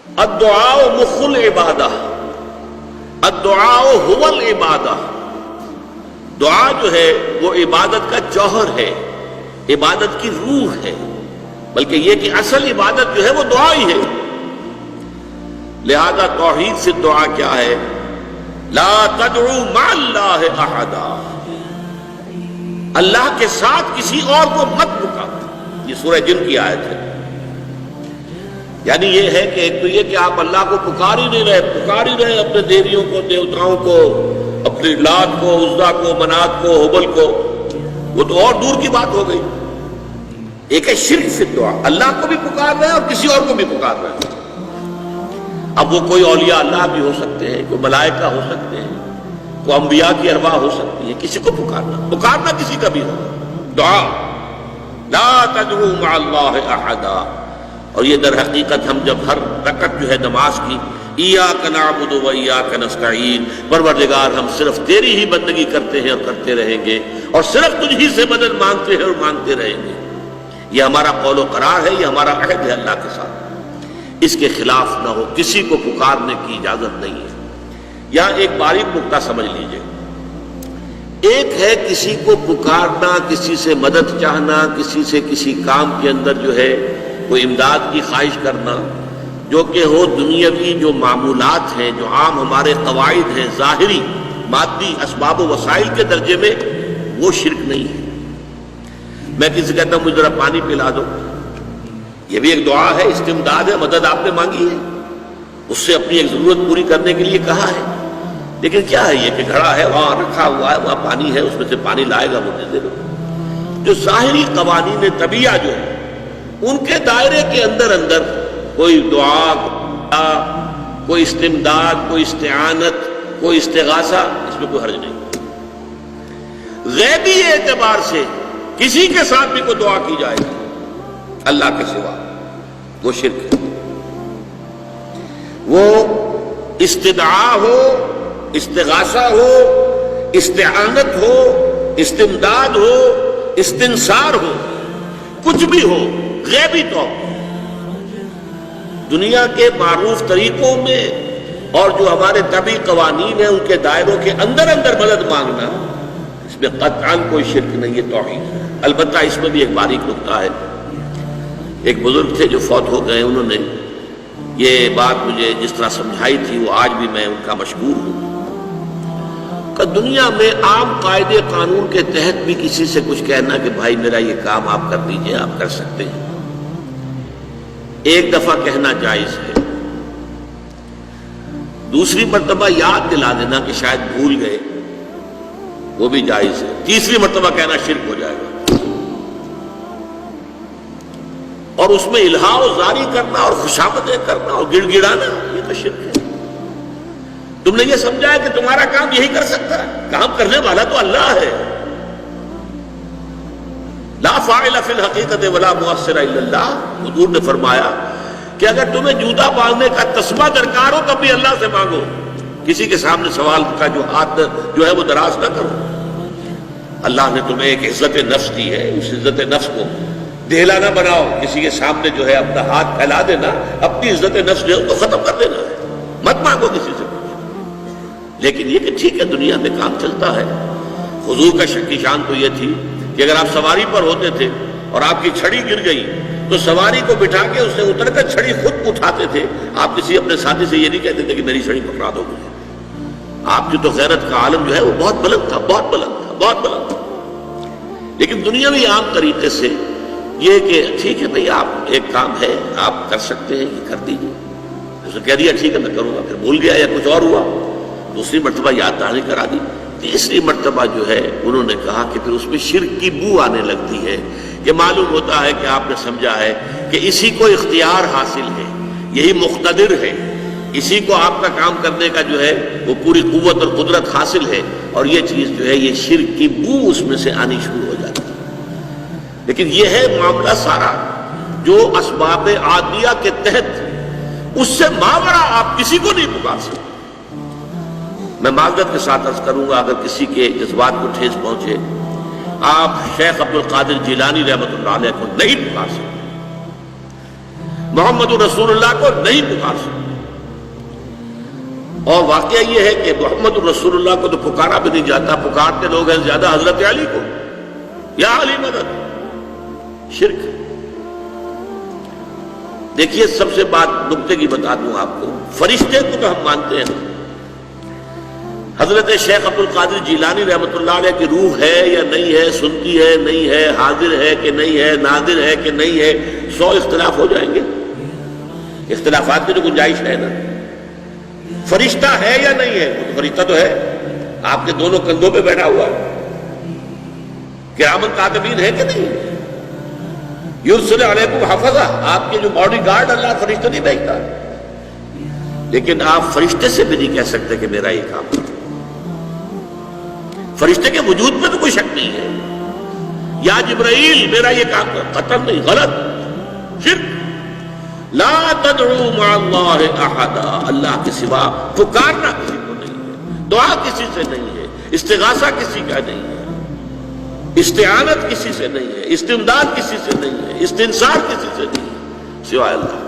الدعاء مخ العبادہ، الدعاء هو العبادہ، دعا جو ہے وہ عبادت کا جوہر ہے، عبادت کی روح ہے، بلکہ یہ کہ اصل عبادت جو ہے وہ دعا ہی ہے۔ لہذا توحید سے دعا کیا ہے؟ لا تدعو مع اللہ احدا، اللہ کے ساتھ کسی اور کو مت پکارو۔ یہ سورہ جن کی آیت ہے۔ یعنی یہ ہے کہ ایک تو یہ کہ آپ اللہ کو پکار ہی نہیں رہے، پکار ہی رہے اپنے دیویوں کو، دیوتاؤں کو، اپنے لات کو، عزا کو، منات کو، ہبل کو، وہ تو اور دور کی بات ہو گئی۔ ایک ہے شرک فی الدعا، اللہ کو بھی پکار رہے ہیں اور کسی اور کو بھی پکار رہے ہیں۔ اب وہ کوئی اولیاء اللہ بھی ہو سکتے ہیں، کوئی ملائکہ ہو سکتے ہیں، کوئی انبیاء کی ارواح ہو سکتی ہے، کسی کو پکارنا کسی کا بھی ہو۔ دعا لا تدعو مع اللہ احدا، اور یہ در حقیقت ہم جب ہر رکعت جو ہے نماز کی ایاک نعبد و ایاک نستعین، پروردگار ہم صرف تیری ہی بندگی کرتے ہیں اور کرتے رہیں گے، اور صرف تجھ ہی سے مدد مانگتے ہیں اور مانگتے رہیں گے، یہ ہمارا قول و قرار ہے، یہ ہمارا عہد ہے اللہ کے ساتھ۔ اس کے خلاف نہ ہو، کسی کو پکارنے کی اجازت نہیں ہے۔ یہاں ایک باریک نکتہ سمجھ لیجئے، ایک ہے کسی کو پکارنا، کسی سے مدد چاہنا، کسی سے کسی کام کے اندر جو ہے کوئی امداد کی خواہش کرنا، جو کہ ہو دنیاوی جو معمولات ہیں، جو عام ہمارے قواعد ہیں، ظاہری مادی اسباب و وسائل کے درجے میں، وہ شرک نہیں ہے۔ میں کسی سے کہتا ہوں مجھے ذرا پانی پلا دو، یہ بھی ایک دعا ہے، استمداد ہے، مدد آپ نے مانگی ہے، اس سے اپنی ایک ضرورت پوری کرنے کے لیے کہا ہے۔ لیکن کیا ہے یہ کہ گھڑا ہے، وہاں رکھا ہوا ہے، وہاں پانی ہے، اس میں سے پانی لائے گا، مجھے دے دو۔ جو ظاہری قوانین طبیعہ جو ہے ان کے دائرے کے اندر اندر کوئی دعا، کوئی استمداد، کوئی استعانت، کوئی استغاثہ، اس میں کوئی حرج نہیں۔ غیبی اعتبار سے کسی کے ساتھ بھی کوئی دعا کی جائے گی اللہ کے سوا، وہ شرک ہے۔ وہ استدعا ہو، استغاثہ ہو، استعانت ہو، استمداد ہو، استنصار ہو، کچھ بھی ہو، غیبی طور دنیا کے معروف طریقوں میں اور جو ہمارے طبعی قوانین ہیں ان کے دائروں کے اندر اندر مدد مانگنا، اس میں قطعاً کوئی شرک نہیں ہے، توحید۔ البتہ اس میں بھی ایک باریک نکتہ ہے۔ ایک بزرگ تھے جو فوت ہو گئے، انہوں نے یہ بات مجھے جس طرح سمجھائی تھی وہ آج بھی میں ان کا مشکور ہوں کہ دنیا میں عام قاعدے قانون کے تحت بھی کسی سے کچھ کہنا کہ بھائی میرا یہ کام آپ کر دیجئے، آپ کر سکتے ہیں، ایک دفعہ کہنا جائز ہے، دوسری مرتبہ یاد دلا دینا کہ شاید بھول گئے، وہ بھی جائز ہے، تیسری مرتبہ کہنا شرک ہو جائے گا۔ اور اس میں الہا و زاری کرنا اور خوشامدیں کرنا اور گڑ گڑانا، یہ تو شرک ہے۔ تم نے یہ سمجھا ہے کہ تمہارا کام یہی کر سکتا ہے، کام کرنے والا تو اللہ ہے۔ لا فاعل فی الحقیقت ولا مؤثر الا اللہ، حضور نے فرمایا کہ اگر تمہیں جوتا باندھنے کا تسمہ درکار ہو تب بھی اللہ سے مانگو، کسی کے سامنے سوال کا جو ہاتھ جو ہے وہ دراز نہ کرو۔ اللہ نے تمہیں ایک عزت نفس دی ہے، اس عزت نفس کو دہلا نہ بناؤ، کسی کے سامنے جو ہے اپنا ہاتھ پھیلا دینا، اپنی عزت نفس جو ہے تو ختم کر دینا ہے، مت مانگو کسی سے کچھ۔ لیکن یہ کہ ٹھیک ہے دنیا میں کام چلتا ہے۔ حضور کا شکی شان تو یہ تھی کہ اگر آپ سواری پر ہوتے تھے اور آپ کی چھڑی گر گئی تو سواری کو بٹھا کے اس سے اتر کر چھڑی خود اٹھاتے تھے، آپ کسی اپنے ساتھی سے یہ نہیں کہتے تھے کہ میری چھڑی پکڑا دو مجھے۔ آپ کی تو غیرت کا عالم جو ہے وہ بہت بلند تھا، بہت بلند تھا، بہت بلند تھا۔ لیکن دنیاوی عام طریقے سے یہ کہ ٹھیک ہے بھئی آپ ایک کام ہے آپ کر سکتے ہیں، یہ کر دیجیے، اس نے کہہ دیا ٹھیک ہے میں کروں گا، پھر بھول گیا یا کچھ اور ہوا، دوسری مرتبہ یاد دہانی کرا دی، تیسری مرتبہ جو ہے انہوں نے کہا کہ پھر اس میں شرک کی بو آنے لگتی ہے کہ معلوم ہوتا ہے کہ آپ نے سمجھا ہے کہ اسی کو اختیار حاصل ہے، یہی مقتدر ہے، اسی کو آپ کا کام کرنے کا جو ہے وہ پوری قوت اور قدرت حاصل ہے، اور یہ چیز جو ہے یہ شرک کی بو اس میں سے آنی شروع ہو جاتی ہے۔ لیکن یہ ہے معاملہ سارا جو اسباب عادیہ کے تحت، اس سے ماورا آپ کسی کو نہیں پکار سکتے۔ میں معذرت کے ساتھ عرض کروں گا اگر کسی کے جذبات کو ٹھیس پہنچے، آپ شیخ عبد القادر جیلانی رحمۃ اللہ علیہ کو نہیں پکار سکتے، محمد رسول اللہ کو نہیں پکار سکتے. اور واقعہ یہ ہے کہ محمد رسول اللہ کو تو پکارا بھی نہیں جاتا. پکارتے لوگ ہیں زیادہ حضرت علی کو، یا علی مدد. شرک. دیکھیے سب سے بات نکتے کی بتا دوں آپ کو. فرشتے کو تو ہم مانتے ہیں. حضرت شیخ عبد القادر جیلانی رحمۃ اللہ علیہ کی روح ہے یا نہیں ہے، سنتی ہے نہیں ہے، حاضر ہے کہ نہیں ہے، ناظر ہے کہ نہیں ہے، 100 اختلاف ہو جائیں گے. اختلافات کی تو گنجائش ہے نا. فرشتہ ہے یا نہیں ہے؟ وہ تو فرشتہ تو ہے، آپ کے دونوں کندھوں پہ بیٹھا ہوا ہے. قیامت کاتبین ہے کہ نہیں؟ یرسل علیکم حفظہ، آپ کے جو باڈی گارڈ اللہ فرشتہ نہیں بھیجتا. لیکن آپ فرشتے سے بھی نہیں کہہ سکتے کہ میرا یہ کام ہے. فرشتے کے وجود میں تو کوئی شک نہیں ہے. یا جبرائیل میرا یہ کام کر، قطعاً نہیں، غلط. شرک. لا تدعو مع اللہ احدا، اللہ کے سوا پکارنا کسی کو نہیں ہے، دعا کسی سے نہیں ہے، استغاثہ کسی کا نہیں ہے، استعانت کسی سے نہیں ہے، استمداد کسی سے نہیں ہے، استنصار کسی سے نہیں ہے سوائے اللہ.